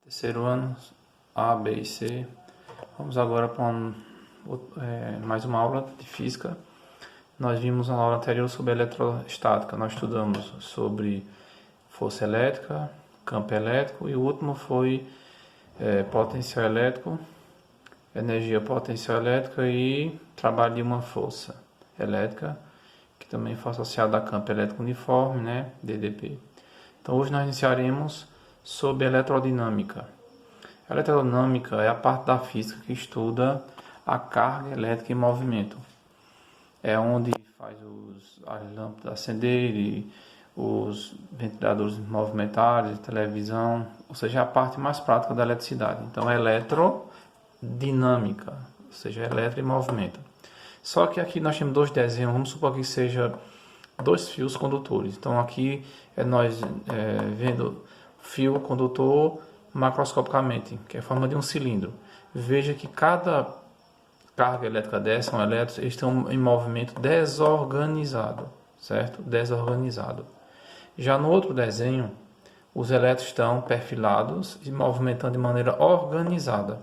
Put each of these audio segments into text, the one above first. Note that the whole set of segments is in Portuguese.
Terceiro ano, A, B e C. Vamos agora para mais uma aula de física. Nós vimos na aula anterior sobre eletrostática. Nós estudamos sobre força elétrica, campo elétrico, e o último foi potencial elétrico, energia potencial elétrica e trabalho de uma força elétrica, que também foi associada a campo elétrico uniforme, né, DDP. Então hoje nós iniciaremos sobre eletrodinâmica. A eletrodinâmica é a parte da física que estuda a carga elétrica em movimento. É onde faz as lâmpadas acenderem, os ventiladores movimentarem, televisão, ou seja, a parte mais prática da eletricidade. Então, é eletrodinâmica, ou seja, eletro em movimento. Só que aqui nós temos dois desenhos, vamos supor que seja dois fios condutores. Então, aqui nós vendo fio condutor macroscopicamente, que é a forma de um cilindro. Veja que cada carga elétrica dessa, são elétrons, eles estão em movimento desorganizado, certo? Desorganizado. Já no outro desenho, os elétrons estão perfilados e movimentando de maneira organizada.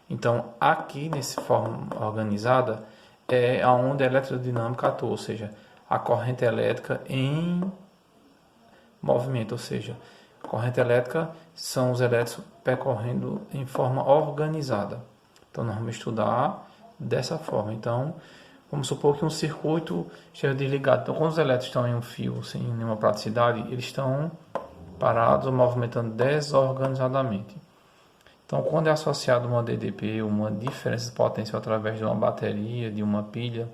Então, aqui nessa forma organizada é onde a eletrodinâmica atua, ou seja, a corrente elétrica em movimento, ou seja, a corrente elétrica são os elétrons percorrendo em forma organizada. Então, nós vamos estudar dessa forma. Então, vamos supor que um circuito esteja desligado. Então, quando os elétrons estão em um fio sem nenhuma praticidade, eles estão parados ou movimentando desorganizadamente. Então, quando é associado uma DDP, uma diferença de potência através de uma bateria, de uma pilha,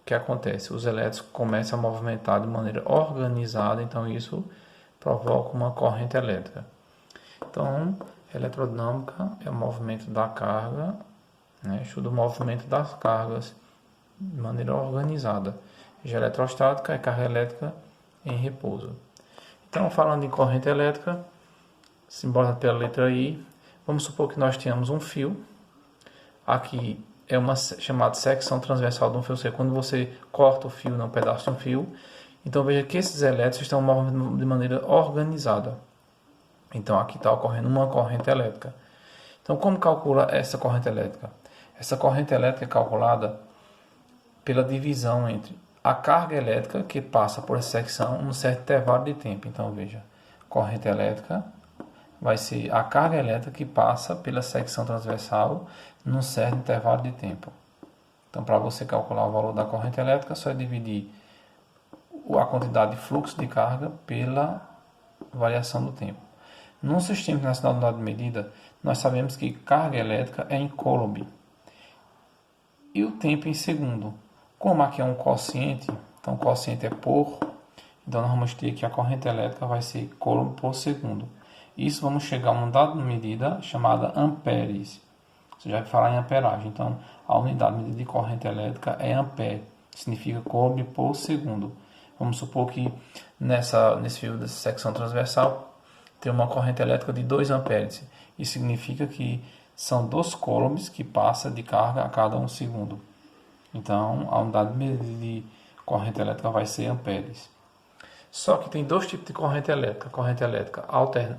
o que acontece? Os elétrons começam a movimentar de maneira organizada, então isso provoca uma corrente elétrica. Então, eletrodinâmica é o movimento da carga, né? Estuda o movimento das cargas de maneira organizada. Já a eletrostática é carga elétrica em repouso. Então, falando em corrente elétrica, simbolizada pela letra I, vamos supor que nós tenhamos um fio. Aqui é uma chamada secção transversal de um fio seco. Quando você corta o fio num pedaço de um fio, então veja que esses elétrons estão movendo de maneira organizada. Então aqui está ocorrendo uma corrente elétrica. Então como calcula essa corrente elétrica? Essa corrente elétrica é calculada pela divisão entre a carga elétrica que passa por essa secção num certo intervalo de tempo. Então veja, corrente elétrica vai ser a carga elétrica que passa pela secção transversal num certo intervalo de tempo. Então para você calcular o valor da corrente elétrica, só é dividir a quantidade de fluxo de carga pela variação do tempo. No Sistema Internacional de Unidade de Medida, nós sabemos que carga elétrica é em coulomb e o tempo em segundo. Como aqui é um quociente, então o quociente é por, então nós vamos ter que a corrente elétrica vai ser coulomb por segundo. Isso vamos chegar a uma unidade de medida chamada amperes. Você já vai falar em amperagem. Então, a unidade de medida de corrente elétrica é ampere, que significa coulomb por segundo. Vamos supor que nesse fio dessa secção transversal tem uma corrente elétrica de 2 amperes. Isso significa que são 2 coulombs que passa de carga a cada 1 segundo. Então, a unidade de medida de corrente elétrica vai ser amperes. Só que tem dois tipos de corrente elétrica. A corrente elétrica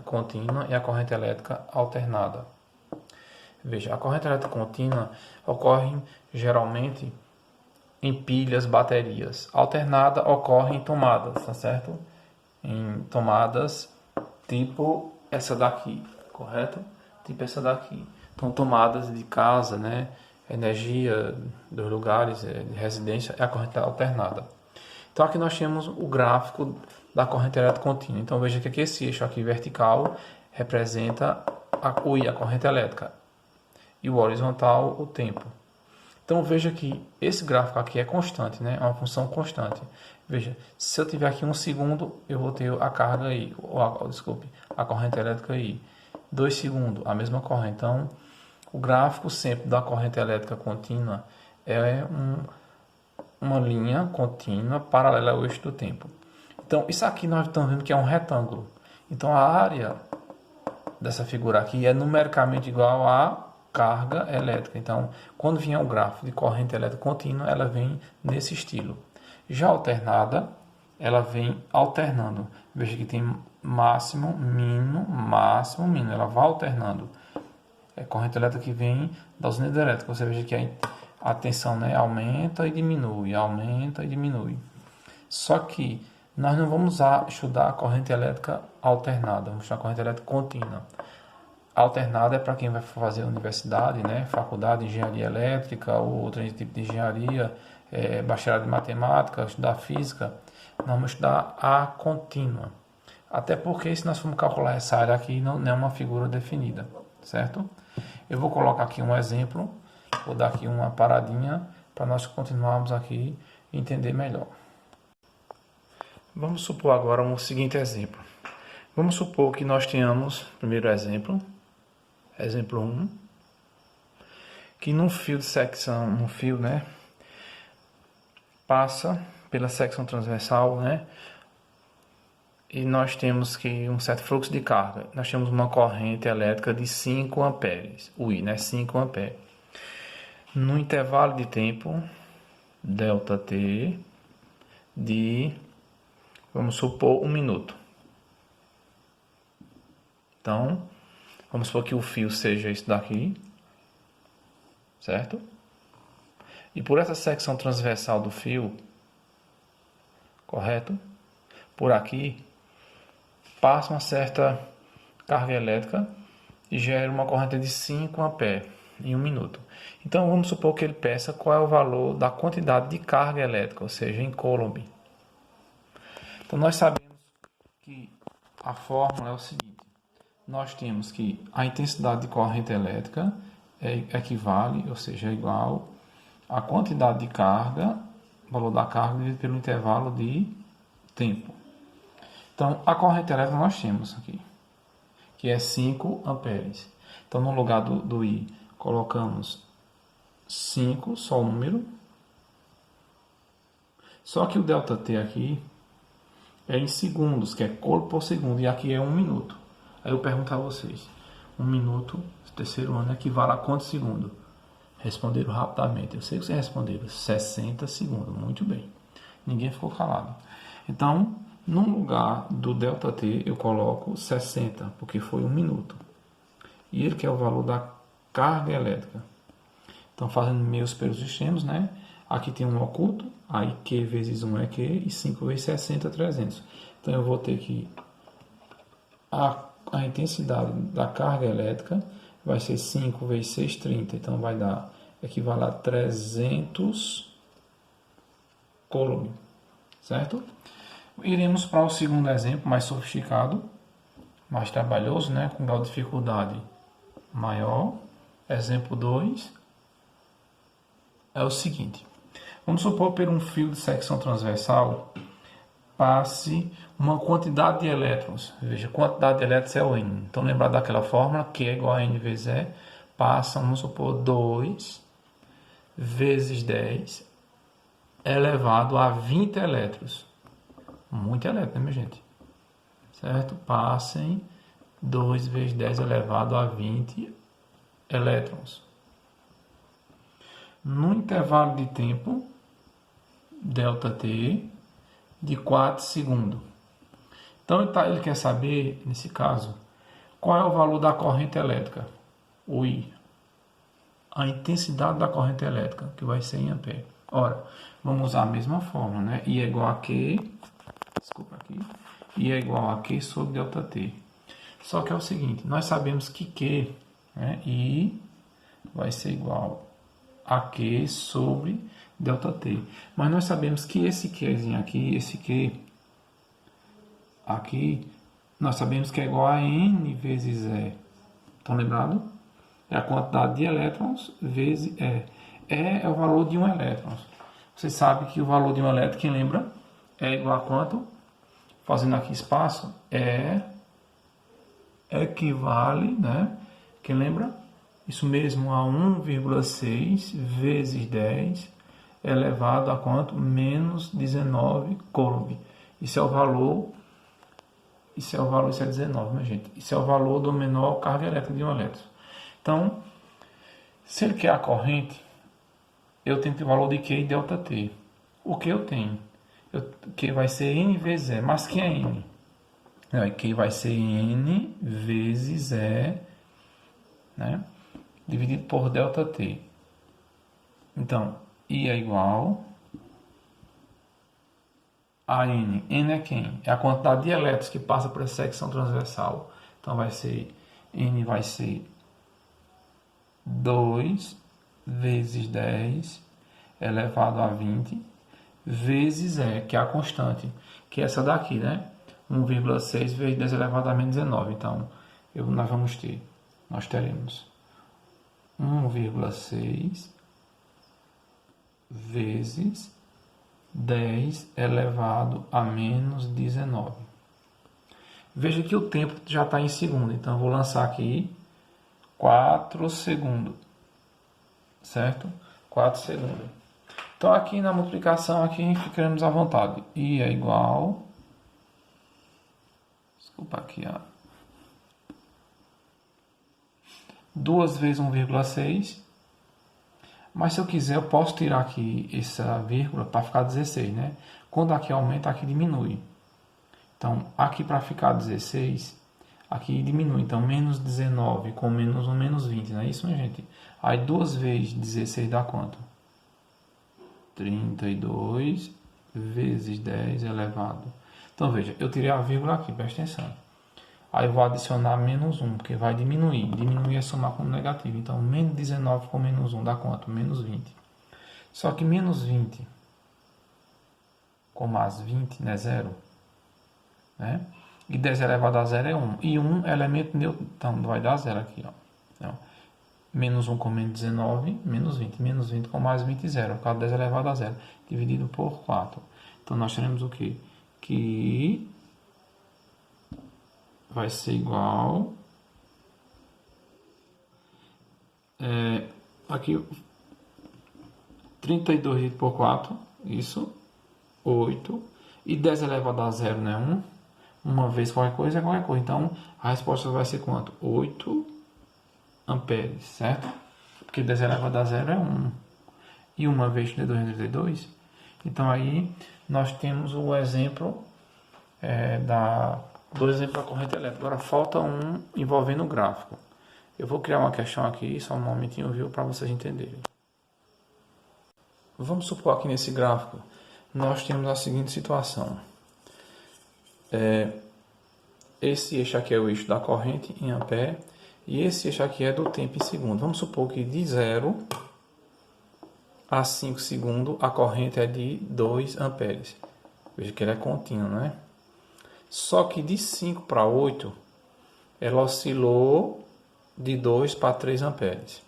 contínua e a corrente elétrica alternada. Veja, a corrente elétrica contínua ocorre geralmente em pilhas, baterias. Alternada ocorre em tomadas, tá certo? Em tomadas tipo essa daqui, correto? Tipo essa daqui. Então, tomadas de casa, né? Energia dos lugares, de residência, é a corrente alternada. Então, aqui nós temos o gráfico da corrente elétrica contínua. Então, veja que aqui esse eixo aqui vertical representa a corrente elétrica e o horizontal o tempo. Então veja que esse gráfico aqui é constante, né? É uma função constante. Veja, se eu tiver aqui 1 segundo, eu vou ter a carga aí, a corrente elétrica aí. 2 segundos, a mesma corrente. Então, o gráfico sempre da corrente elétrica contínua é uma linha contínua paralela ao eixo do tempo. Então, isso aqui nós estamos vendo que é um retângulo. Então, a área dessa figura aqui é numericamente igual a carga elétrica. Então, quando vier o gráfico de corrente elétrica contínua, ela vem nesse estilo. Já alternada, ela vem alternando. Veja que tem máximo, mínimo, máximo, mínimo. Ela vai alternando. É corrente elétrica que vem da usina hidrelétrica. Você veja que a tensão, né, aumenta e diminui, aumenta e diminui. Só que nós não vamos estudar a corrente elétrica alternada, vamos estudar a corrente elétrica contínua. Alternada é para quem vai fazer universidade, né, faculdade de engenharia elétrica ou outro tipo de engenharia, bacharelado em matemática, estudar física. Nós vamos estudar a contínua. Até porque se nós formos calcular essa área aqui, não é uma figura definida, certo? Eu vou colocar aqui um exemplo, vou dar aqui uma paradinha para nós continuarmos aqui e entender melhor. Vamos supor agora um seguinte exemplo. Vamos supor que nós tenhamos, primeiro exemplo 1, que num fio de secção, né, passa pela secção transversal, né, e nós temos que um certo fluxo de carga. Nós temos uma corrente elétrica de 5 amperes, o I, né, 5 amperes. No intervalo de tempo, ΔT, de, vamos supor, 1 minuto. Então, vamos supor que o fio seja isso daqui, certo? E por essa secção transversal do fio, correto? Por aqui, passa uma certa carga elétrica e gera uma corrente de 5 amperes em 1 minuto. Então, vamos supor que ele peça qual é o valor da quantidade de carga elétrica, ou seja, em Coulomb. Então, nós sabemos que a fórmula é o seguinte. Nós temos que a intensidade de corrente elétrica equivale, ou seja, é igual à quantidade de carga, valor da carga dividido pelo intervalo de tempo. Então, a corrente elétrica nós temos aqui, que é 5 amperes. Então, no lugar do I, colocamos 5, só o número. Só que o ΔT aqui é em segundos, que é coulomb por segundo, e aqui é 1 minuto. Aí eu pergunto a vocês, 1 minuto, terceiro ano, equivale a quantos segundos? Responderam rapidamente. Eu sei que vocês responderam, 60 segundos. Muito bem. Ninguém ficou calado. Então, no lugar do ΔT, eu coloco 60, porque foi 1 minuto. E ele quer o valor da carga elétrica. Então, fazendo meios pelos extremos, né? Aqui tem um oculto, aí Q vezes 1 é Q, e 5 vezes 60 é 300. Então, eu vou ter que... A intensidade da carga elétrica vai ser 5 vezes 6, 30. Então, vai dar, equivaler a 300 Coulomb, certo? Iremos para o segundo exemplo, mais sofisticado, mais trabalhoso, né? Com grau de dificuldade maior. Exemplo 2 é o seguinte. Vamos supor que por um fio de secção transversal passe uma quantidade de elétrons. Veja, quantidade de elétrons é o N. Então, lembrar daquela fórmula, Q é igual a N vezes E, passa, vamos supor, 2 vezes 10 elevado a 20 elétrons. Muito elétron, né, minha gente? Certo? Passem 2 vezes 10 elevado a 20 elétrons. No intervalo de tempo, ΔT, de 4 segundos. Então, ele quer saber, nesse caso, qual é o valor da corrente elétrica, o I. A intensidade da corrente elétrica, que vai ser em ampere. Ora, vamos usar a mesma fórmula, né? I é igual a Q, desculpa aqui, I é igual a Q sobre ΔT. Só que é o seguinte, nós sabemos que Q, né, I vai ser igual a Q sobre ΔT. Mas nós sabemos que esse Qzinho aqui, esse Q aqui, nós sabemos que é igual a N vezes E. Estão lembrados? É a quantidade de elétrons vezes E. E é o valor de um elétron. Você sabe que o valor de um elétron, quem lembra, é igual a quanto? Fazendo aqui espaço, equivale, né? Quem lembra? Isso mesmo a 1,6 vezes 10 elevado a quanto? Menos 19 Coulomb. Isso é o valor, isso é 19, minha gente. Isso é o valor do menor carga elétrica de um elétron. Então, se ele quer a corrente, eu tenho que ter o valor de Q e ΔT. O que eu tenho? Que vai ser N vezes E. Mas que é N? Que vai ser N vezes E, né? Dividido por ΔT. Então, I é igual a N. N é quem? É a quantidade de elétrons que passa por essa secção transversal. Então, N vai ser 2 vezes 10 elevado a 20 vezes E, que é a constante, que é essa daqui, né? 1,6 vezes 10 elevado a menos 19. Então, nós teremos 1,6 vezes 10 elevado a menos 19. Veja que o tempo já está em segundo, então eu vou lançar aqui 4 segundos, certo? 4 segundos. Então aqui na multiplicação, aqui ficaremos à vontade. I é igual, desculpa aqui, 2 vezes 1,6. Mas se eu quiser, eu posso tirar aqui essa vírgula para ficar 16, né? Quando aqui aumenta, aqui diminui. Então, aqui para ficar 16, aqui diminui. Então, menos 19 com menos 1, menos 20, não é isso, minha gente? Aí, 2 vezes 16 dá quanto? 32 vezes 10 elevado. Então, veja, eu tirei a vírgula aqui, presta atenção. Aí eu vou adicionar menos 1, porque vai diminuir. Diminuir é somar como negativo. Então, menos 19 com menos 1 dá quanto? Menos 20. Só que menos 20 com mais 20 não é zero, né? E 10 elevado a zero é 1. E 1 é elemento neutro. Então, vai dar zero aqui, ó. Então, menos 1 com menos 19, menos 20. Menos 20 com mais 20, zero. Por causa de 10 elevado a zero. Dividido por 4. Então, nós teremos o quê? Que vai ser igual aqui 32 dividido por 4, isso, 8, e 10 elevado a 0, né, 1, uma vez qualquer coisa é qualquer coisa, então a resposta vai ser quanto? 8 amperes, certo? Porque 10 elevado a 0 é 1, e uma vez 32 é 32, então aí nós temos o exemplo dois exemplos da corrente elétrica. Agora falta um envolvendo o gráfico. Eu vou criar uma questão aqui, só um momentinho, viu, para vocês entenderem. Vamos supor aqui nesse gráfico, nós temos a seguinte situação. Esse eixo aqui é o eixo da corrente em ampere, e esse eixo aqui é do tempo em segundo. Vamos supor que de 0 a 5 segundos a corrente é de 2 amperes. Veja que ele é contínuo, né? Só que de 5 para 8, ela oscilou de 2 para 3 amperes.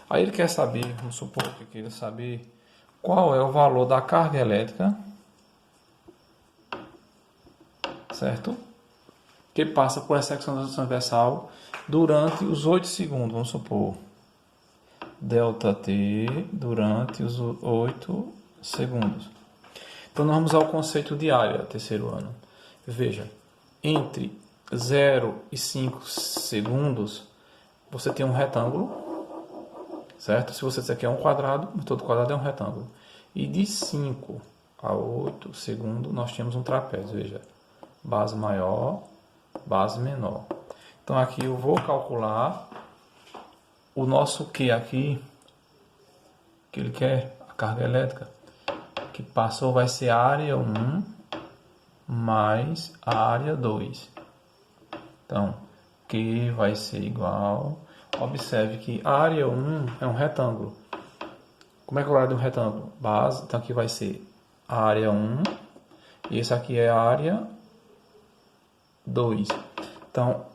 Aí ele quer saber, vamos supor que ele queira saber qual é o valor da carga elétrica, certo? Que passa por essa secção transversal durante os 8 segundos, vamos supor. ΔT durante os 8 segundos. Então, nós vamos ao conceito de área, terceiro ano. Veja, entre 0 e 5 segundos, você tem um retângulo, certo? Se você disser que é um quadrado, todo quadrado é um retângulo. E de 5 a 8 segundos, nós temos um trapézio. Veja, base maior, base menor. Então, aqui eu vou calcular o nosso Q aqui, que ele quer, a carga elétrica, que passou vai ser a área 1 mais a área 2. Então, Q vai ser igual... Observe que a área 1 é um retângulo. Como é que é o área de um retângulo? Base, então aqui vai ser a área 1 e esse aqui é a área 2. Então,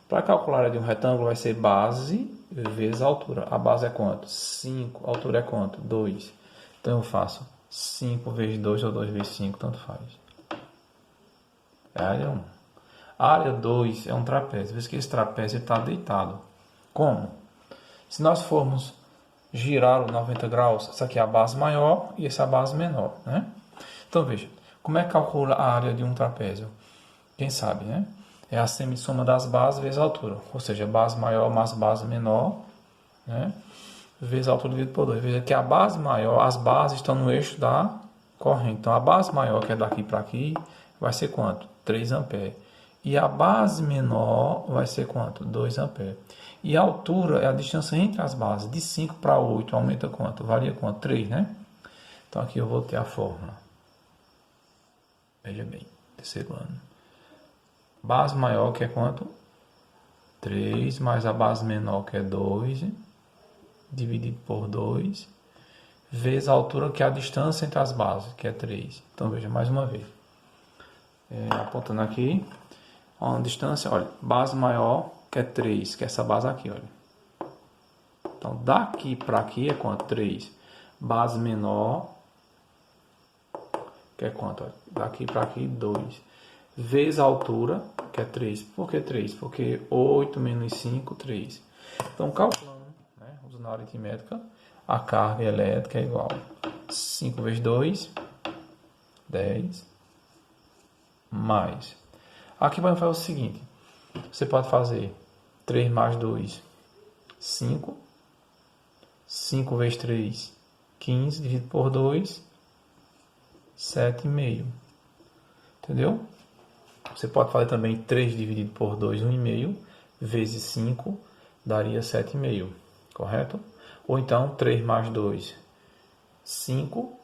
para calcular a área de um retângulo vai ser base vezes a altura. A base é quanto? 5. A altura é quanto? 2. Então eu faço 5 vezes 2 ou 2 vezes 5, tanto faz. É a área 1. A área 2 é um trapézio. Veja que esse trapézio está deitado. Como? Se nós formos girar o 90 graus, essa aqui é a base maior e essa é a base menor, né? Então veja, como é que calcula a área de um trapézio? Quem sabe, né? É a semissoma das bases vezes a altura. Ou seja, base maior mais base menor, né? Vezes a altura dividido por 2. Veja que a base maior, as bases estão no eixo da corrente. Então, a base maior, que é daqui para aqui, vai ser quanto? 3 amperes. E a base menor vai ser quanto? 2 amperes. E a altura é a distância entre as bases. De 5 para 8 aumenta quanto? Varia quanto? 3, né? Então aqui eu vou ter a fórmula. Veja bem, terceiro ano. Base maior que é quanto? 3 mais a base menor que é 2, dividido por 2, vezes a altura que é a distância entre as bases, que é 3. Então veja mais uma vez. Apontando aqui, a distância, olha, base maior que é 3, que é essa base aqui, olha. Então daqui para aqui é quanto? 3. Base menor, que é quanto? Olha, daqui para aqui, 2. Vezes a altura, que é 3. Por que 3? Porque 8 menos 5, 3. Então, calculando, né, usando a aritmética, a carga elétrica é igual a 5 vezes 2, 10, mais. Aqui vai fazer o seguinte, você pode fazer 3 mais 2, 5. 5 vezes 3, 15, dividido por 2, 7,5. Entendeu? Você pode fazer também 3 dividido por 2, 1,5, vezes 5, daria 7,5, correto? Ou então 3 mais 2, 5.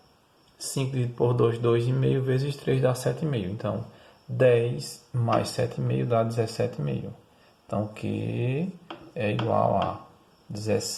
5 dividido por 2, 2,5, vezes 3 dá 7,5. Então, 10 mais 7,5 dá 17,5. Então, Q é igual a 17,5